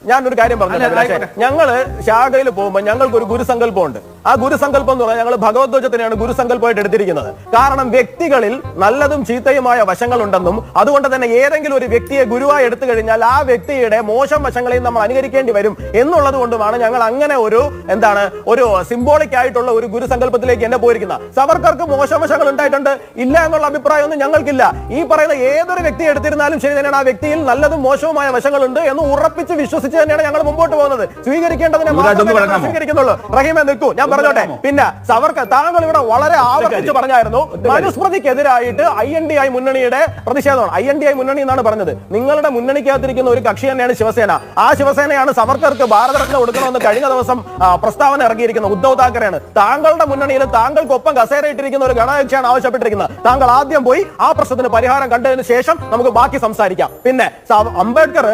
ഞാനൊരു കാര്യം പറഞ്ഞു. ഞങ്ങള് ശാഖയിൽ പോകുമ്പോൾ ഞങ്ങൾക്ക് ഒരു ഗുരുസങ്കല്പമുണ്ട്. ആ ഗുരുസങ്കല്പം എന്ന് പറഞ്ഞാൽ ഞങ്ങൾ ഭഗവദ്വചത്തിനെയാണ് ഗുരുസങ്കല്പമായിട്ട് എടുത്തിരിക്കുന്നത്. കാരണം വ്യക്തികളിൽ നല്ലതും ചീത്തയുമായ വശങ്ങളുണ്ടെന്നും അതുകൊണ്ട് തന്നെ ഏതെങ്കിലും ഒരു വ്യക്തിയെ ഗുരുവായി എടുത്തു കഴിഞ്ഞാൽ ആ വ്യക്തിയുടെ മോശം വശങ്ങളെയും നമ്മൾ അനുകരിക്കേണ്ടി വരും എന്നുള്ളത് കൊണ്ടുമാണ് ഞങ്ങൾ അങ്ങനെ ഒരു സിംബോളിക് ആയിട്ടുള്ള ഒരു ഗുരുസങ്കല്പത്തിലേക്ക് എന്നെ പോയിരിക്കുന്നത്. സവർക്കർക്ക് മോശം വശങ്ങൾ ഉണ്ടായിട്ടുണ്ട് ഇല്ല എന്നുള്ള അഭിപ്രായമൊന്നും ഞങ്ങൾക്കില്ല. ഈ പറയുന്ന ഏതൊരു വ്യക്തി എടുത്തിരുന്നാലും ശരി തന്നെയാണ് ആ വ്യക്തിയിൽ നല്ലതും മോശവുമായ വശങ്ങളുണ്ട് എന്ന് ഉറപ്പിച്ച് വിശ്വസിച്ച് തന്നെയാണ് ഞങ്ങൾ മുമ്പോട്ട് പോകുന്നത്. സ്വീകരിക്കേണ്ടതിനെ സ്വീകരിക്കുന്നുള്ളൂ. റഹീമെ നിൽക്കൂ, ഞാൻ പറഞ്ഞോട്ടെ. പിന്നെ സവർക്കർ താങ്കൾ ഇവിടെ വളരെ ആവർത്തിച്ച് പറഞ്ഞായിരുന്നു മനുസ്മൃതിക്കെതിരായിട്ട് INDI മുന്നണിയുടെ പ്രതിഷേധമാണ്. INDI മുന്നണി എന്നാണ് പറഞ്ഞത്. നിങ്ങളുടെ മുന്നണിക്കകത്തിരിക്കുന്ന ഒരു കക്ഷി തന്നെയാണ് ശിവസേന. ആ ശിവസേനയാണ് സവർക്കർക്ക് ഭാരതരത്ന കൊടുക്കണമെന്ന് കഴിഞ്ഞ ദിവസം പ്രസ്താവന ഇറങ്ങിയിരിക്കുന്നത്. ഉദ്ധവ് താക്കറെയാണ്. താങ്കളുടെ മുന്നണിയിൽ താങ്കൾക്കൊപ്പം കസേരയിട്ടിരിക്കുന്ന ഒരു ഘടകകക്ഷിയാണ് ആവശ്യപ്പെട്ടിരിക്കുന്നത്. താങ്കൾ ആദ്യം പോയി ആ പ്രശ്നത്തിന് പരിഹാരം കണ്ടതിന് ശേഷം നമുക്ക് ബാക്കി സംസാരിക്കാം. പിന്നെ അംബേദ്കർ